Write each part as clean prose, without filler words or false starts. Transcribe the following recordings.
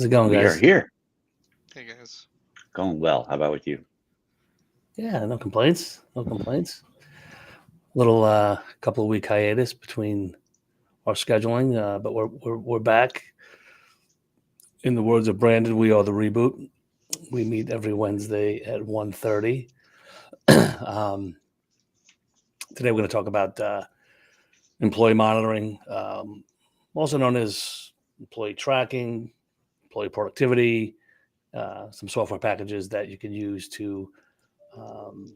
How's it going, We are guys? here. Hey guys. Going well. How about with you? Yeah, no complaints. No complaints. Little couple of week hiatus between our scheduling, but we're back. In the words of Brandon, we are the reboot. We meet every Wednesday at 1:30. um, Today we're going to talk about employee monitoring, also known as employee tracking, employee productivity, some software packages that you can use to um,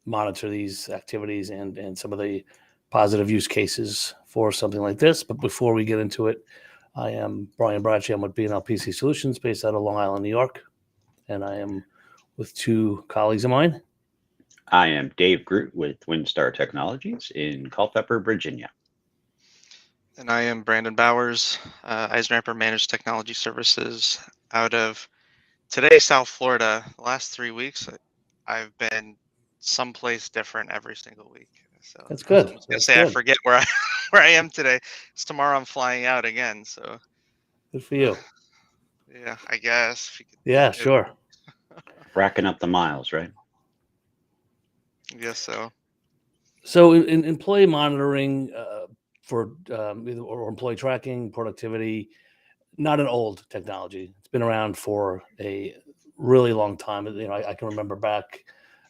monitor these activities and some of the positive use cases for something like this. But before we get into it, I am Brian Bracci. I'm with B&L PC Solutions based out of Long Island, New York. And I am with two colleagues of mine. I am Dave Groot with WinStar Technologies in Culpeper, Virginia. And I am Brandon Bowers, Eisenramper Managed Technology Services out of today, South Florida. The last 3 weeks, I've been someplace different every single week. So That's I was good. almost gonna That's say I good. forget where where I am today. 'Cause tomorrow I'm flying out again. So Good for uh, you. yeah, I guess if you could Yeah, think of sure. Racking up the miles, right? it. I guess so. So in employee monitoring for or employee tracking, productivity, not an old technology. It's been around for a really long time. I can remember back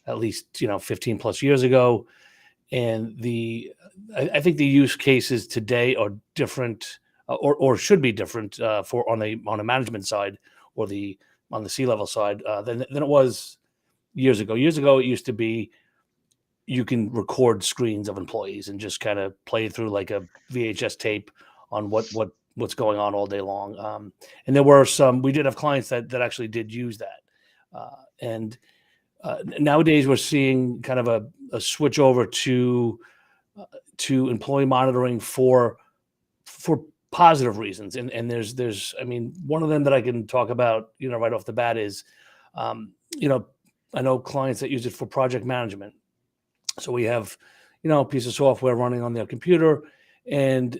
at least 15 plus years ago, and I think the use cases today are different, or should be different for on a management side or the on the C-level side than it was years ago. Years ago, it used to be you can record screens of employees and just kind of play through like a VHS tape on what's going on all day long. And there were some. We did have clients that actually did use that, and nowadays we're seeing kind of a switch over to employee monitoring for positive reasons. And there's I mean, one of them that I can talk about right off the bat is um, you know I know clients that use it for project management. So we have, a piece of software running on their computer, and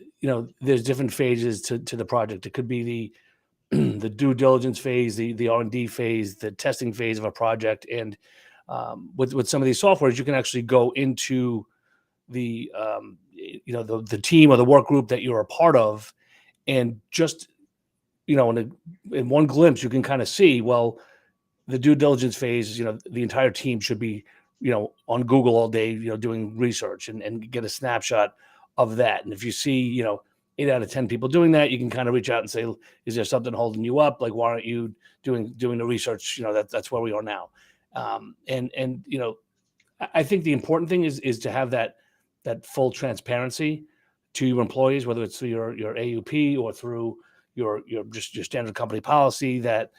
there's different phases to the project. It could be the due diligence phase, the R&D phase, the testing phase of a project, and with some of these softwares, you can actually go into the team or the work group that you're a part of, and just in one glimpse, you can kind of see, well, the due diligence phase, the entire team should be, on Google all day, doing research and get a snapshot of that. And if you see, 8 out of 10 people doing that, you can kind of reach out and say, is there something holding you up? Like, why aren't you doing the research? That's where we are now. I think the important thing is to have that full transparency to your employees, whether it's through your AUP or through your just your standard company policy, that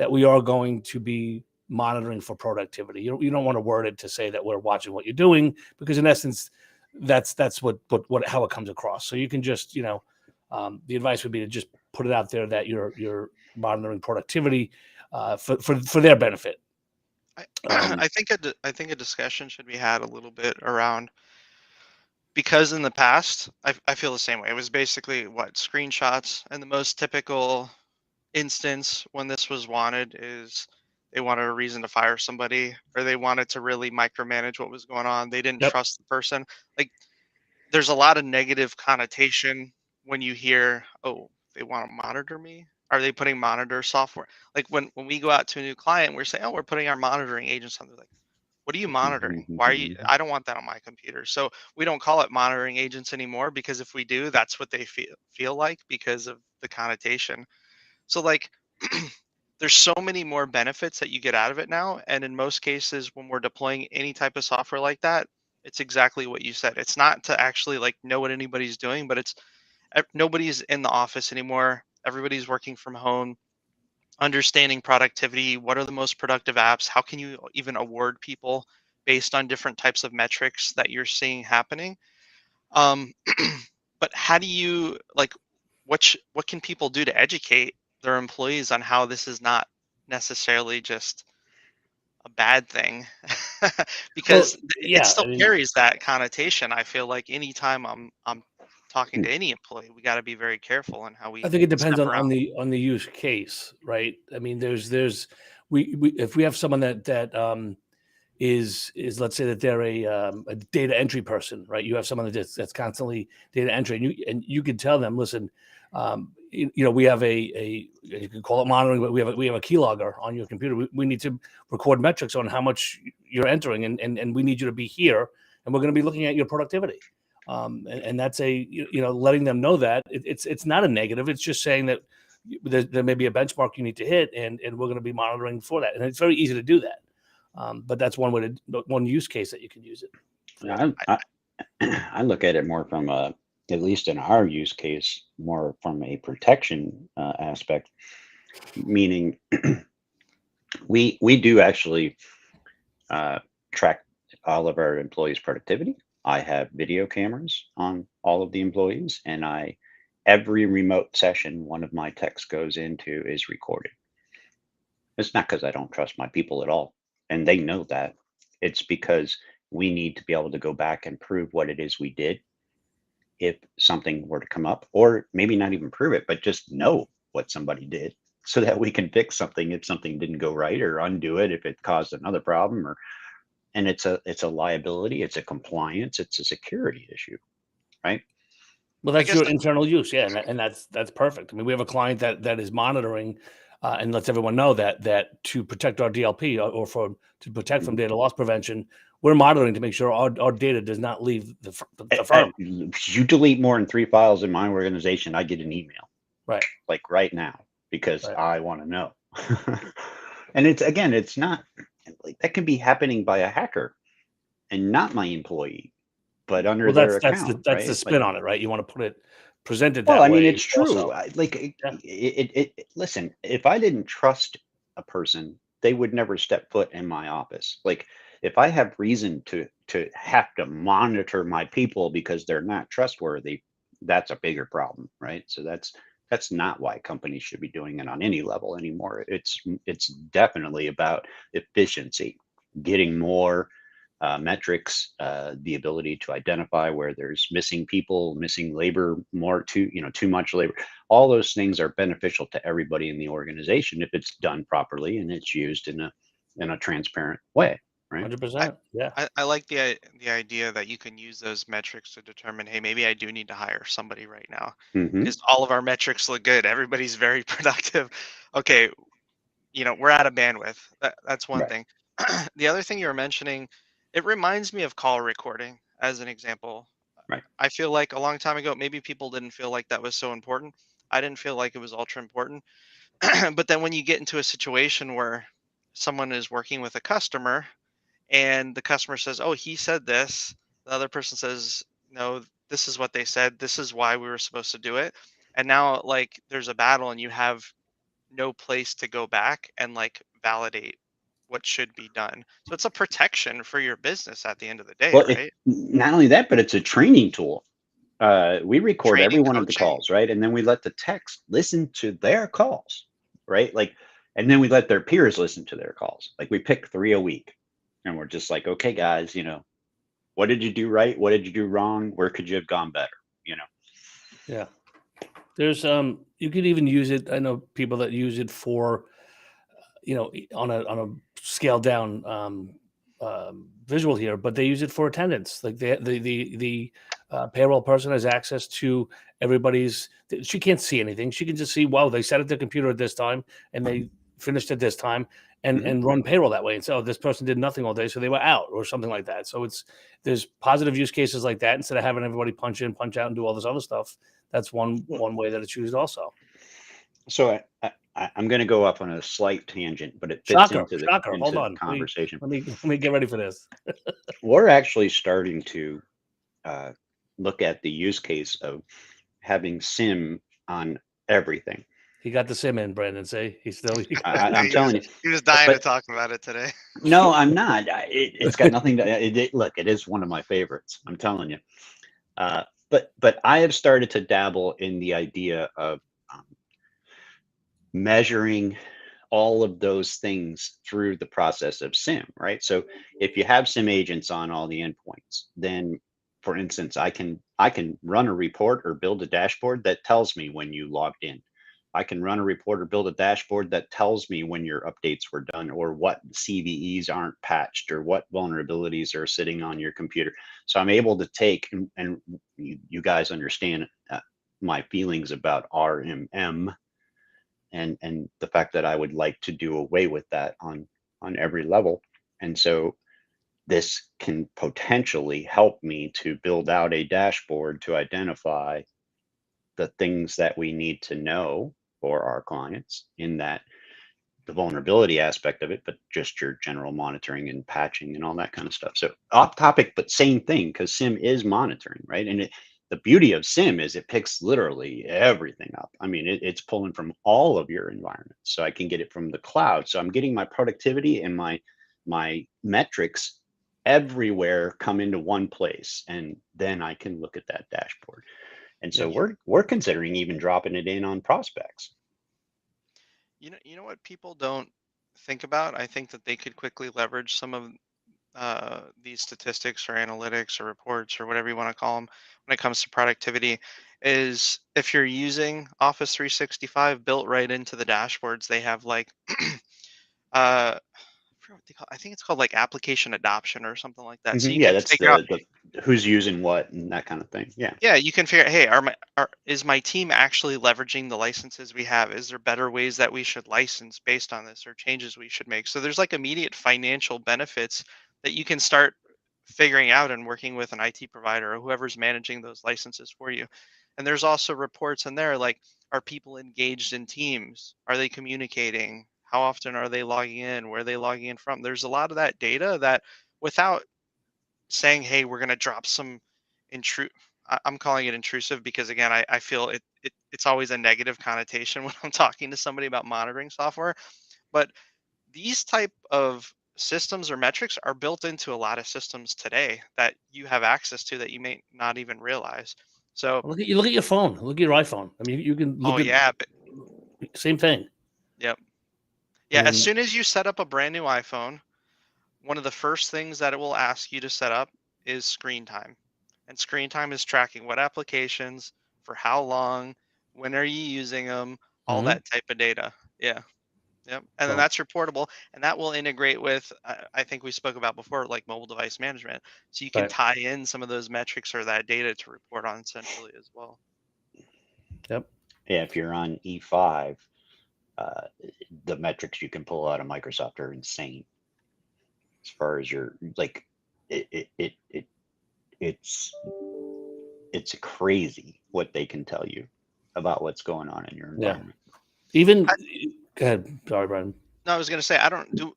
we are going to be monitoring for productivity. You don't want to word it to say that we're watching what you're doing, because in essence, that's what how it comes across. So you can just the advice would be to just put it out there that you're monitoring productivity for their benefit. I Um, I think a discussion should be had a little bit around because in the past I feel the same way. It was basically what screenshots, and the most typical instance when this was wanted is they wanted a reason to fire somebody, or they wanted to really micromanage what was going on. They didn't yep. trust the person. Like, there's a lot of negative connotation when you hear, oh, they want to monitor me. Are they putting monitor software? Like, when we go out to a new client, we're saying, oh, we're putting our monitoring agents on. They're like, what are you monitoring? Why are you? I don't want that on my computer. So we don't call it monitoring agents anymore, because if we do, that's what they feel like because of the connotation. So, like, there's so many more benefits that you get out of it now. And in most cases, when we're deploying any type of software like that, it's exactly what you said. It's not to actually like know what anybody's doing, but it's nobody's in the office anymore. Everybody's working from home, understanding productivity. What are the most productive apps? How can you even award people based on different types of metrics that you're seeing happening? Um, but how do you like what can people do to educate their employees on how this is not necessarily just a bad thing? Well, Because it yeah. still I mean, carries that connotation. I feel like anytime I'm talking to any employee, we got to be very careful in how I we think it depends step on around. the use case, right? I mean, we if we have someone that is let's say that they're a data entry person, right? You have someone that's constantly data entry, and you can tell them, listen, we have a you can call it monitoring, but we have a keylogger on your computer. We need to record metrics on how much you're entering, and we need you to be here, and we're going to be looking at your productivity. And that's letting them know that it's not a negative. It's just saying that there may be a benchmark you need to hit, and we're going to be monitoring for that. And it's very easy to do that. But that's one use case that you can use it for. Yeah, I look at it more from at least in our use case, more from a protection aspect, meaning we do actually track all of our employees' productivity. I have video cameras on all of the employees, and every remote session one of my techs goes into is recorded. It's not because I don't trust my people at all, and they know that. It's because we need to be able to go back and prove what it is we did if something were to come up, or maybe not even prove it, but just know what somebody did so that we can fix something if something didn't go right, or undo it if it caused another problem. And it's a liability, it's a compliance, it's a security issue, right? Well, I that's guess your internal use, yeah, and that's perfect. I mean, we have a client that is monitoring and lets everyone know that to protect our DLP or to protect from data loss prevention, we're monitoring to make sure our data does not leave the firm. You delete more than 3 files in my organization, I get an email, Right. like right now, because Right. I want to know. And it's not like that can be happening by a hacker and not my employee, but under Well, their that's the account, right? spin on it, right? You want to present it Well, that I mean, way it's also. true. Yeah. Listen, if I didn't trust a person, they would never step foot in my office. Like, if I have reason to have to monitor my people because they're not trustworthy, that's a bigger problem, right? So that's not why companies should be doing it on any level anymore. It's definitely about efficiency, getting more metrics, the ability to identify where there's missing people, missing labor, too much labor. All those things are beneficial to everybody in the organization if it's done properly and it's used in a transparent way, right? 100%. Yeah. I like the idea that you can use those metrics to determine, hey, maybe I do need to hire somebody right now Hmm. because all of our metrics look good. Everybody's very productive. Okay, we're out of bandwidth. That's one Right. thing. The other thing you were mentioning, it reminds me of call recording as an example. Right. I feel like a long time ago, maybe people didn't feel like that was so important. I didn't feel like it was ultra important. But then when you get into a situation where someone is working with a customer and the customer says, "Oh, he said this," the other person says, "No, this is what they said. This is why we were supposed to do it." And now, like, there's a battle, and you have no place to go back and like validate what should be done. So it's a protection for your business at the end of the day, Well, it right? not only that, but it's a training tool. We record every Training, one of the coaching. calls, right? And then we let the text listen to their calls, right? Like, and then we let their peers listen to their calls. Like, we pick 3 a week, and we're just like, okay, guys, what did you do right? What did you do wrong? Where could you have gone better? You know? Yeah. There's you could even use it. I know people that use it for on a scaled down visual here, but they use it for attendance. Like the payroll person has access to everybody's. She can't see anything. She can just see, wow, they sat at their computer at this time and they finished at this time, and Mhm. run payroll that way. And so this person did nothing all day, so they were out or something like that. So there's positive use cases like that instead of having everybody punch in, punch out, and do all this other stuff. That's one way that it's used also. So I'm going to go off on a slight tangent, but it fits Shocker, into the shocker. Hold into the on. conversation. Let me get ready for this. We're actually starting to uh, look at the use case of having SIM on everything. He got the sim in, Brandon. See, he's still. I'm he was telling you, he was dying to but talk about it today. no, I'm not. It's got nothing to. Look, it is one of my favorites. I'm telling you. Uh, but I have started to dabble in the idea of um, measuring all of those things through the process of SIM, right? So if you have SIM agents on all the endpoints, then for instance, I can run a report or build a dashboard that tells me when you logged in. I can run a report or build a dashboard that tells me when your updates were done, or what CVEs aren't patched, or what vulnerabilities are sitting on your computer. So I'm able to take, and you guys understand my feelings about RMM, and the fact that I would like to do away with that on every level. And so this can potentially help me to build out a dashboard to identify the things that we need to know for our clients, in that the vulnerability aspect of it, but just your general monitoring and patching and all that kind of stuff. So off topic, but same thing, because SIM is monitoring, right? And the beauty of SIM is it picks literally everything up. I mean, it's pulling from all of your environments. So I can get it from the cloud. So I'm getting my productivity and my metrics everywhere come into one place. And then I can look at that dashboard. And so we're considering even dropping it in on prospects. You know what people don't think about? I think that they could quickly leverage some of these statistics or analytics or reports or whatever you want to call them when it comes to productivity. Is if you're using Office 365 built right into the dashboards, they have like uh, forgot what they call. I think it's called like application adoption or something like that. So you Yeah, can that's figure out. the who's using what and that kind of thing. Yeah. Yeah, you can figure out, hey, is my team actually leveraging the licenses we have? Is there better ways that we should license based on this, or changes we should make? So there's like immediate financial benefits that you can start figuring out and working with an IT provider or whoever's managing those licenses for you. And there's also reports in there like, are people engaged in teams? Are they communicating? How often are they logging in? Where are they logging in from? There's a lot of that data that, without saying, hey, we're going to drop some intrude. I'm calling it intrusive because, again, I feel it's always a negative connotation when I'm talking to somebody about monitoring software. But these type of systems or metrics are built into a lot of systems today that you have access to that you may not even realize. So Look at your phone. Look at your iPhone. I mean, you can look oh at yeah, but, same thing. yep, I yeah. As mean, soon as you set up a brand new iPhone, one of the first things that it will ask you to set up is screen time. And screen time is tracking what applications, for how long, when are you using them, all mhm. that type of data. Yeah. Yep. And then So that's reportable, and that will integrate with, I think we spoke about before, like mobile device management. So you can right. tie in some of those metrics or that data to report on centrally as well. Yep. Yeah, if you're on E5, uh, the metrics you can pull out of Microsoft are insane. As far as your like, it's it's crazy what they can tell you about what's going on in your Yeah. environment. Even I, go ahead. Sorry, Brian. no, I was going to say, I don't do,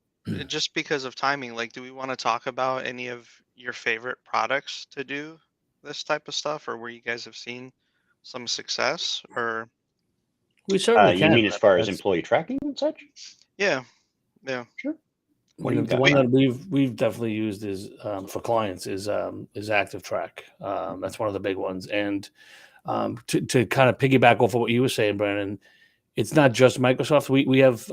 just because of timing, like, do we want to talk about any of your favorite products to do this type of stuff, or where you guys have seen some success? Or We certainly You can. mean as far as That's employee tracking and such? yeah, yeah. Sure. I What do mean you the got? one that we've definitely used is for clients is Active Track. That's one of the big ones. And to kind of piggyback off of what you were saying, Brandon, it's not just Microsoft. We have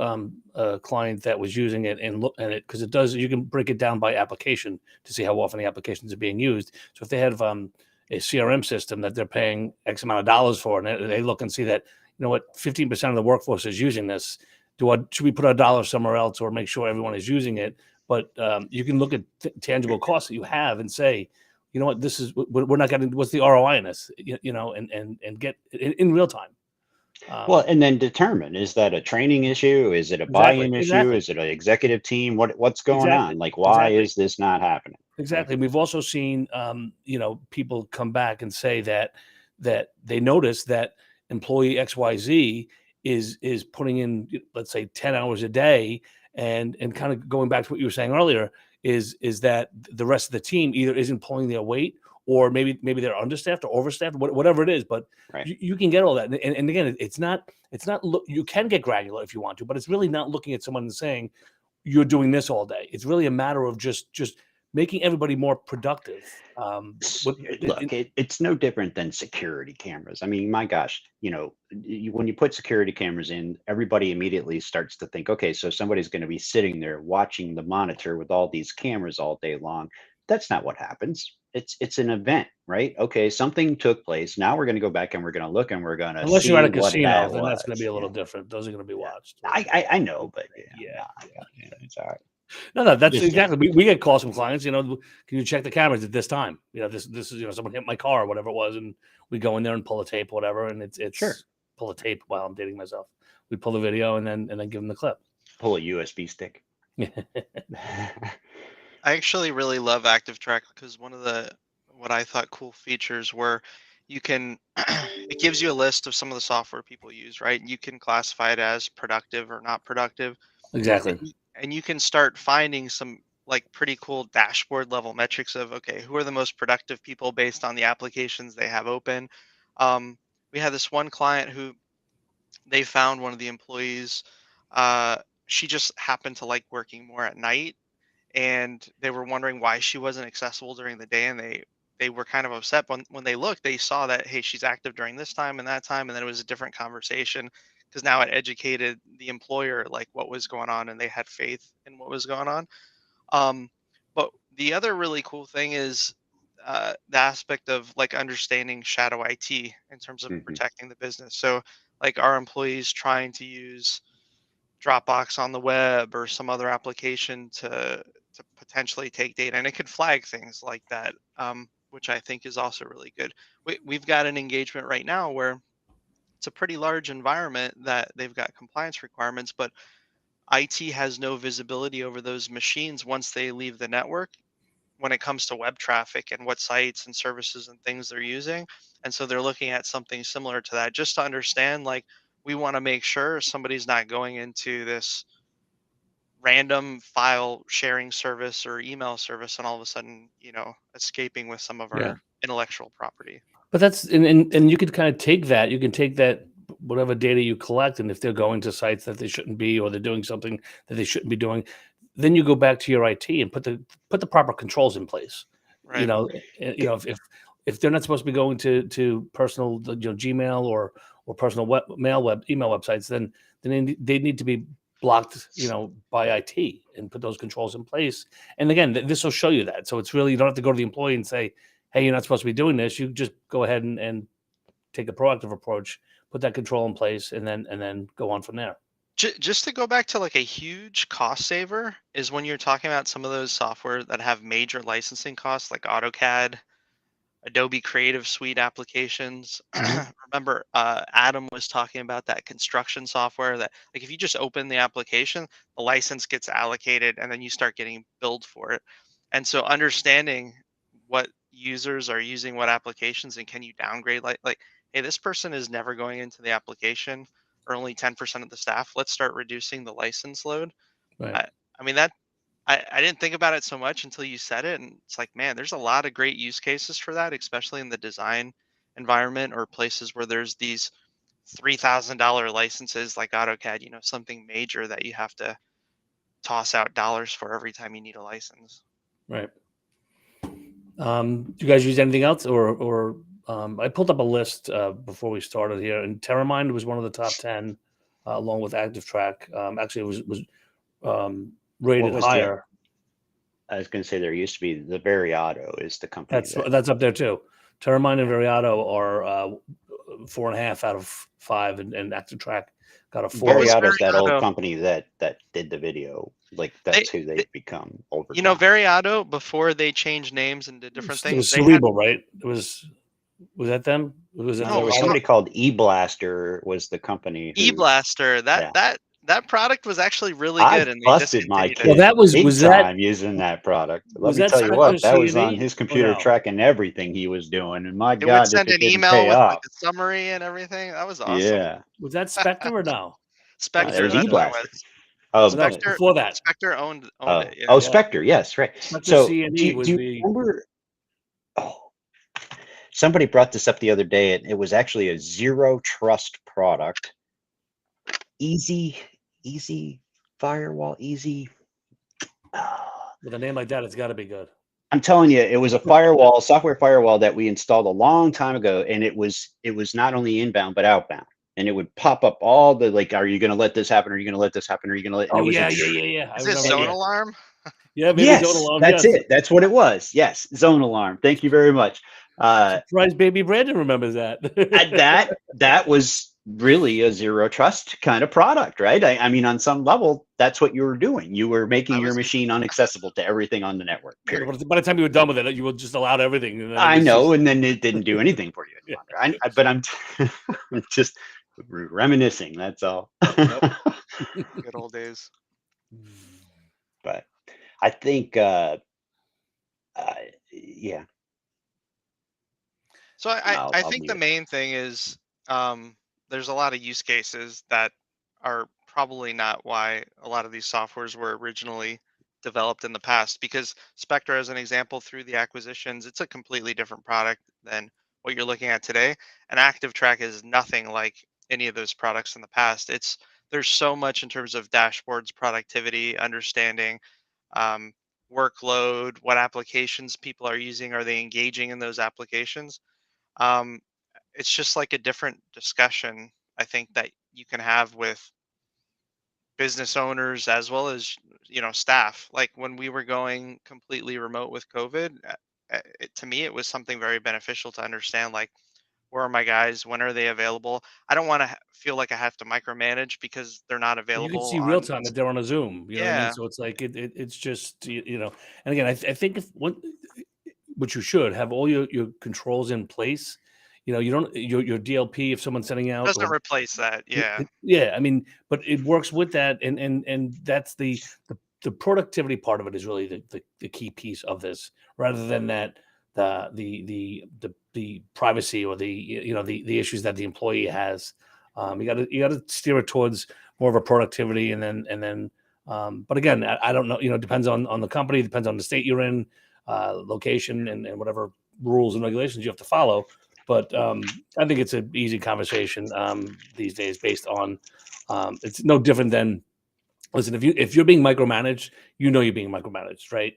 a client that was using it and look at it because it does. You can break it down by application to see how often the applications are being used. So if they have a CRM system that they're paying X amount of dollars for, and they look and see that, you know what, 15% of the workforce is using this. Should we put our dollar somewhere else or make sure everyone is using it? But you can look at tangible costs that you have and say, you know what, this is we're not getting. What's the ROI in this? You know, and get in real time. Well, and then determine, is that a training issue? Is it a Exactly, buy-in issue? exactly, Is it an executive team? What's going exactly, on? Like, why exactly, is this not happening? Right. exactly. We've also seen, you know, people come back and say that they notice that employee XYZ is putting in, let's say, 10 hours a day, and kind of going back to what you were saying earlier, is that the rest of the team either isn't pulling their weight, or maybe they're understaffed or overstaffed, whatever it is. But Right. you can get all that, and again, it's not you can get granular if you want to, but it's really not looking at someone and saying you're doing this all day. It's really a matter of just making everybody more productive. Look, it's no different than security cameras. I mean, my gosh, when you put security cameras in, everybody immediately starts to think, okay, so somebody's going to be sitting there watching the monitor with all these cameras all day long. That's not what happens. it's an event, right? Okay, something took place. Now we're going to go back and we're going to look and we're going to Unless see you're at a what casino, that then that's was. going to be a Yeah. little different. Those are going to be watched. I know, but Yeah. it's all right. No, that's Just exactly. We get calls from clients. You know, can you check the cameras at this time? You know, this is, you know, someone hit my car or whatever it was, and we go in there and pull a tape, whatever, and it's Sure. pull a tape while I'm dating myself. We pull the video and then give them the clip. Pull a USB stick. I actually really love ActiveTrack because one of the what I thought cool features were you can it gives you a list of some of the software people use, right? You can classify it as productive or not productive, Exactly. and you can start finding some like pretty cool dashboard level metrics of okay, who are the most productive people based on the applications they have open. We had this one client who they found one of the employees. Uh, she just happened to like working more at night, and they were wondering why she wasn't accessible during the day, and they were kind of upset when they looked. They saw that hey, she's active during this time and that time, and then it was a different conversation because now it educated the employer like what was going on, and they had faith in what was going on. um, but the other really cool thing is the aspect of like understanding shadow IT in terms of Mhm. protecting the business. So like our employees trying to use Dropbox on the web or some other application to potentially take data, and it could flag things like that, which I think is also really good. We've got an engagement right now where it's a pretty large environment that they've got compliance requirements, but IT has no visibility over those machines once they leave the network when it comes to web traffic and what sites and services and things they're using. And so they're looking at something similar to that just to understand like we want to make sure somebody's not going into this random file sharing service or email service and all of a sudden, escaping with some of Yeah. our intellectual property. But that's and you could kind of take that. You can take that whatever data you collect, and if they're going to sites that they shouldn't be, or they're doing something that they shouldn't be doing, then you go back to your IT and put the proper controls in place. You Right. know, if they're not supposed to be going to personal, Gmail or personal email websites, then they need to be blocked, by IT and put those controls in place. And again, this will show you that. So it's really, you don't have to go to the employee and say, hey, you're not supposed to be doing this. You just go ahead and take a proactive approach, put that control in place, and then go on from there. Just to go back to like a huge cost saver is when you're talking about some of those software that have major licensing costs like AutoCAD, Adobe Creative Suite applications. Mhm. Remember, Adam was talking about that construction software that, like, if you just open the application, the license gets allocated and then you start getting billed for it. And so, understanding what users are using what applications and can you downgrade, like, hey, this person is never going into the application or only 10% of the staff. Let's start reducing the license load. Right. I mean, that I didn't think about it so much until you said it, and it's like, man, there's a lot of great use cases for that, especially in the design environment or places where there's these $3,000 licenses like AutoCAD, something major that you have to toss out dollars for every time you need a license. Right. Do you guys use anything else, or I pulled up a list before we started here, and TerraMind was one of the top 10, along with ActiveTrack. Actually, it was rated was the- higher. I was going to say there used to be the Veriado is the company That's up there too. TerraMind and Veriado are 4.5 out of 5, and ActiveTrack got a 4. Veriado's that old Veriado? company that did the video. Like that's who they've become over time. Veriado, before they changed names and did different It was things, they had Cerebral, right? Was that them? Was it No, No, there was so- somebody called eBlaster was the company. eBlaster. Yeah. That product was actually really I good, and they busted my discontinued kid it. Well, that was big that time using that product. Let was me that tell you Spectre what, that was on C&E his or computer no? tracking everything he was doing, and my It would God, if send it an didn't email pay with like off. a summary and everything. That was awesome. Yeah, Was that Spectre or no? there Spectre, was that's what it eBlaster. was. Oh, No, Spectre before that. Spectre owned oh, it, yeah. oh, Yeah. Spectre. Yes, right. Spectre So, C&E was do you the remember? Oh, somebody brought this up the other day. It was actually a zero trust product. Easy firewall, easy. with a name like that. It's got to be good. I'm telling you, it was a software firewall that we installed a long time ago, and it was not only inbound but outbound. and it would pop up all the like, are you going to let this happen? Are you going to let this happen? Are you going to let? And Oh it was yeah, a yeah. I Is it remember. zone Yeah, alarm? yeah. Maybe zone yes, alarm. that's Yes. it. That's what it was. Yes, zone alarm. Thank you very much. Surprised baby Brandon remembers that. And that was really a zero trust kind of product, right? I mean, on some level, that's what you were doing. You were making I your was machine unaccessible to everything on the network. Yeah, Period. by the time you were done with it, you were just allowed everything, and then it I was know, just and then it didn't do anything for you any yeah. longer. But I'm, I'm just reminiscing. That's all. Yep. good old days. But I think, yeah, So I I'll think leave the it. main thing is there's a lot of use cases that are probably not why a lot of these softwares were originally developed in the past. Because Spectre, as an example, through the acquisitions, it's a completely different product than what you're looking at today. And ActiveTrack is nothing like any of those products in the past. There's so much in terms of dashboards, productivity, understanding, um, workload, what applications people are using, are they engaging in those applications? um, it's just like a different discussion, I think, that you can have with business owners as well as staff. Like when we were going completely remote with COVID, to me it was something very beneficial to understand, like, where are my guys, when are they available. I don't want to feel like I have to micromanage because they're not You can available see real on. time that they're on a Zoom. You know what I mean? Yeah, So it's like it's just And again, I think if what you should have all your controls in place. You don't your DLP if someone's sending it out doesn't or replace that. Yeah. yeah, I mean, but it works with that, and that's the productivity part of it is really the key piece of this, rather than that the privacy or the issues that the employee has. You got to steer it towards more of a productivity, and then. But again, I don't know. It depends on the company, depends on the state you're in, location, and whatever rules and regulations you have to follow. But I think it's an easy conversation these days based on it's no different than listen, if you're being micromanaged, you're being micromanaged, right?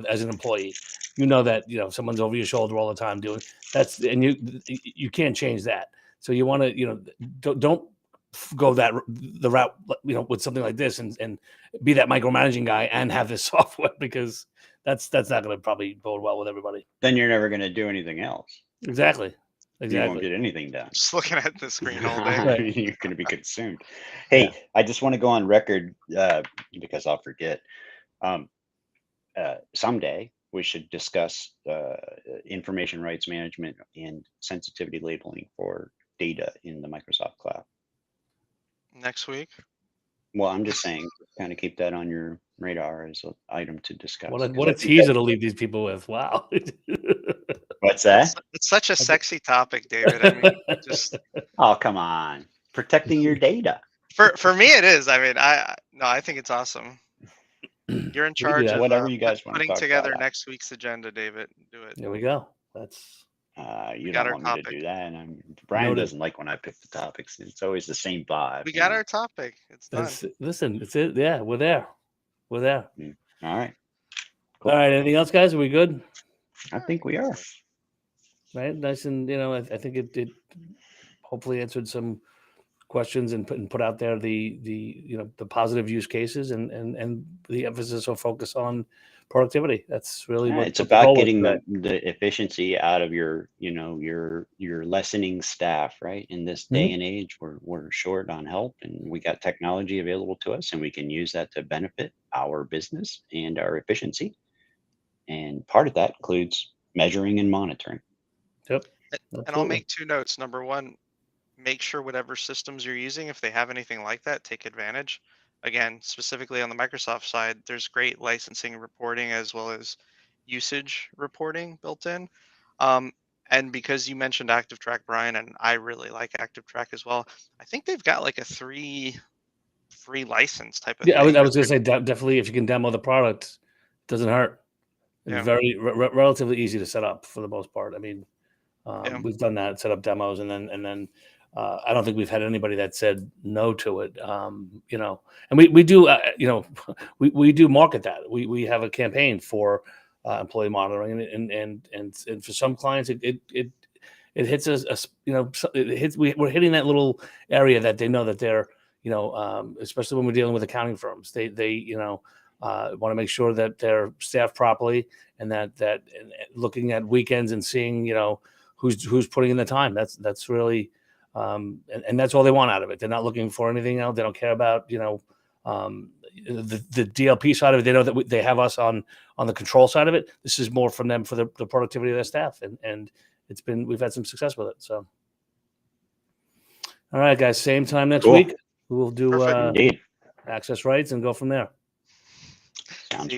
As an employee, that someone's over your shoulder all the time doing that's and you can't change that. So you want to don't go the route with something like this and be that micromanaging guy and have this software because that's not going to probably bode well with everybody. Then you're never going to do anything else. Exactly. You won't get anything done. Just looking at the screen all day. Right. You're going to be consumed. Hey, Yeah. I just want to go on record because I'll forget. Someday we should discuss information rights management and sensitivity labeling for data in the Microsoft cloud. Next week. Well, I'm just saying, kind of keep that on your radar as an item to discuss. What a 'Cause I think teaser to leave these people with. Wow. what's that? It's such a sexy topic, David. I mean, just Oh, come on. Protecting your data. for me it is. I mean, I think it's awesome. You're in We can do charge that. of Whatever you guys want to putting talk together about. next week's agenda, David. Do it. There we go. That's You got don't our want me to topic. do that. And Brian Noted. doesn't like when I pick the topics. It's always the same vibe. We got our topic. It's done. listen. It's it. Yeah, we're there. We're there. All right. All right. Anything else, guys? Are we good? I think we are. Right. Nice and I think it hopefully answered some questions and put out there the positive use cases and the emphasis or focus on productivity. That's really what It's what the about goal was getting today. the efficiency out of your lessening staff, right? In this day and age, we're short on help, and we got technology available to us, and we can use that to benefit our business and our efficiency. And part of that includes measuring and monitoring. Yep. And I'll Absolutely. make 2 notes. Number 1, make sure whatever systems you're using, if they have anything like that, take advantage. Again, specifically on the Microsoft side, there's great licensing reporting as well as usage reporting built in. Um, and because you mentioned ActiveTrack, Brian, and I really like ActiveTrack as well, I think they've got like a free license type of Yeah, I was thing. I was gonna say definitely if you can demo the product, it doesn't hurt. It's Yeah. very relatively easy to set up for the most part. I mean, Yeah. we've done that, set up demos, and then I don't think we've had anybody that said no to it. And we do we do market that. We have a campaign for employee monitoring, and for some clients it hits us, it hits, we're hitting that little area that they know that they're, especially when we're dealing with accounting firms, they want to make sure that they're staffed properly, and that and looking at weekends and seeing, who's putting in the time. That's really, and that's all they want out of it. They're not looking for anything else. They don't care about, the DLP side of it. They know that they have us on the control side of it. This is more from them for the productivity of their staff, and we've had some success with it. So, all right, guys, same time next Cool. week. We'll do Perfect. Indeed. access rights and go from there. Sounds See good. ya.